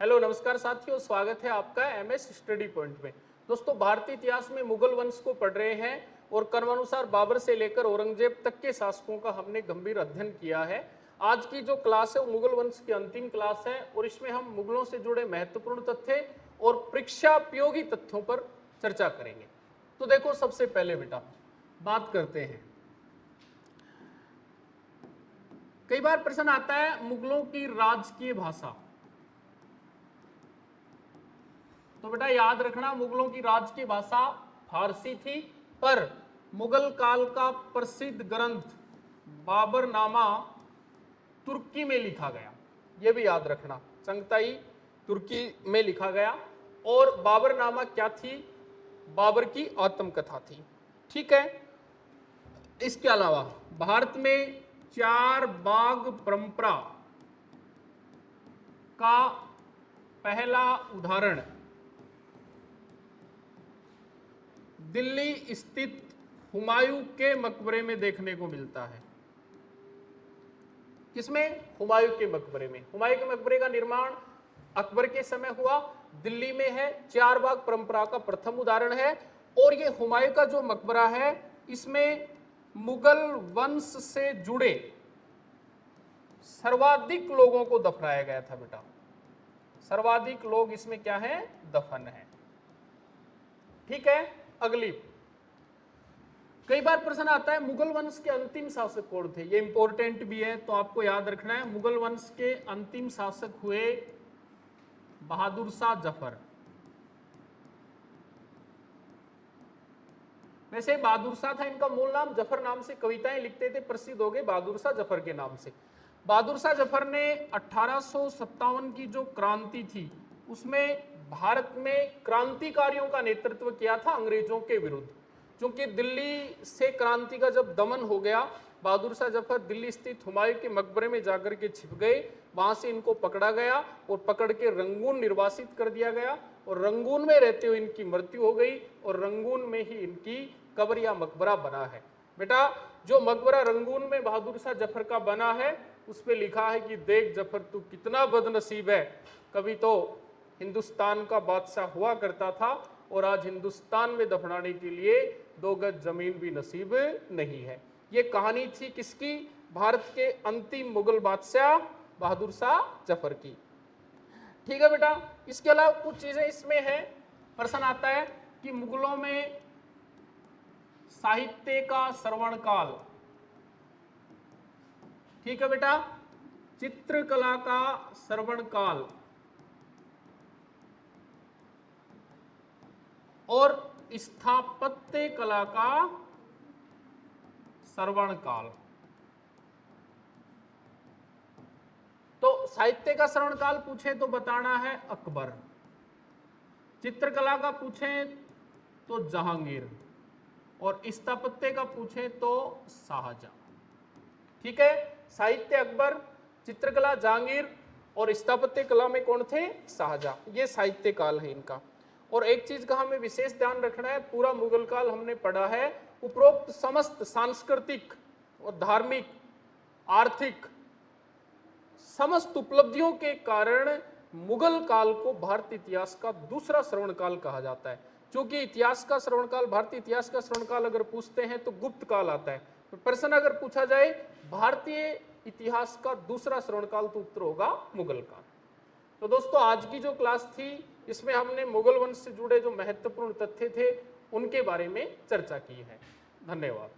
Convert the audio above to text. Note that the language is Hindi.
हेलो नमस्कार साथियों, स्वागत है आपका एमएस स्टडी पॉइंट में। दोस्तों, भारतीय इतिहास में मुगल वंश को पढ़ रहे हैं और क्रमानुसार बाबर से लेकर औरंगजेब तक के शासकों का हमने गंभीर अध्ययन किया है। आज की जो क्लास है वो मुगल वंश की अंतिम क्लास है और इसमें हम मुगलों से जुड़े महत्वपूर्ण तथ्य और परीक्षापयोगी तथ्यों पर चर्चा करेंगे। तो देखो, सबसे पहले बेटा बात करते हैं। कई बार प्रश्न आता है मुगलों की राजकीय भाषा। तो बेटा याद रखना, मुगलों की राजकीय भाषा फारसी थी, पर मुगल काल का प्रसिद्ध ग्रंथ बाबरनामा तुर्की में लिखा गया। यह भी याद रखना, चंगताई तुर्की में लिखा गया। और बाबरनामा क्या थी? बाबर की आत्मकथा थी। ठीक है। इसके अलावा भारत में चार बाग परंपरा का पहला उदाहरण दिल्ली स्थित हुमायूं के मकबरे में देखने को मिलता है। किसमें? हुमायूं के मकबरे में। हुमायूं के मकबरे का निर्माण अकबर के समय हुआ, दिल्ली में है। चार बाग परंपरा का प्रथम उदाहरण है। और ये हुमायूं का जो मकबरा है, इसमें मुगल वंश से जुड़े सर्वाधिक लोगों को दफनाया गया था बेटा। सर्वाधिक लोग इसमें क्या है? दफन है। ठीक है। अगली, कई बार प्रश्न आता है मुगल वंश के अंतिम शासक कौन थे? ये इंपॉर्टेंट भी है, तो आपको याद रखना है। मुगल वंश के अंतिम शासक हुए बहादुर शाह जफर। वैसे बहादुर शाह था इनका मूल नाम, जफर नाम से कविताएं लिखते थे, प्रसिद्ध हो गए बहादुर शाह जफर के नाम से। बहादुर शाह जफर ने 1857 की जो क्रांति थी, उसमें भारत में क्रांतिकारियों का नेतृत्व किया था अंग्रेजों के विरुद्ध। क्योंकि दिल्ली से क्रांति का जब दमन हो गया, बहादुर शाह जफर दिल्ली स्थित हुमायूं के मकबरे में जाकर के छिप गए। वहां से इनको पकड़ा गया और पकड़ के रंगून निर्वासित कर दिया गया और रंगून में रहते हुए इनकी मृत्यु हो गई और रंगून में ही इनकी कब्र या मकबरा बना है। बेटा, जो मकबरा रंगून में बहादुर शाह जफर का बना है, उस पर लिखा है कि देख जफर तू कितना बदनसीब है, कभी तो हिंदुस्तान का बादशाह हुआ करता था और आज हिंदुस्तान में दफनाने के लिए 2 गज जमीन भी नसीब नहीं है। ये कहानी थी किसकी? भारत के अंतिम मुगल बादशाह बहादुर शाह जफर की। ठीक है बेटा। इसके अलावा कुछ चीजें इसमें है। प्रश्न आता है कि मुगलों में साहित्य का श्रवण काल, ठीक है बेटा, चित्रकला का श्रवण काल और स्थापत्य कला का श्रवण काल। तो साहित्य का श्रवण काल पूछे तो बताना है अकबर, चित्रकला का पूछे तो जहांगीर और स्थापत्य का पूछे तो शाहजहां। ठीक है। साहित्य अकबर, चित्रकला जहांगीर और स्थापत्य कला में कौन थे? शाहजहां। ये साहित्य काल है इनका। और एक चीज का हमें विशेष ध्यान रखना है, पूरा मुगल काल हमने पढ़ा है, उपरोक्त समस्त सांस्कृतिक और धार्मिक, आर्थिक समस्त उपलब्धियों के कारण मुगल काल को भारतीय इतिहास का दूसरा श्रवण काल कहा जाता है। क्योंकि इतिहास का श्रवण काल, भारतीय इतिहास का श्रवण काल अगर पूछते हैं तो गुप्त काल आता है। तो प्रश्न अगर पूछा जाए भारतीय इतिहास का दूसरा श्रवण काल, तो उत्तर होगा मुगल काल। तो दोस्तों, आज की जो क्लास थी, इसमें हमने मुगल वंश से जुड़े जो महत्वपूर्ण तथ्य थे उनके बारे में चर्चा की है। धन्यवाद।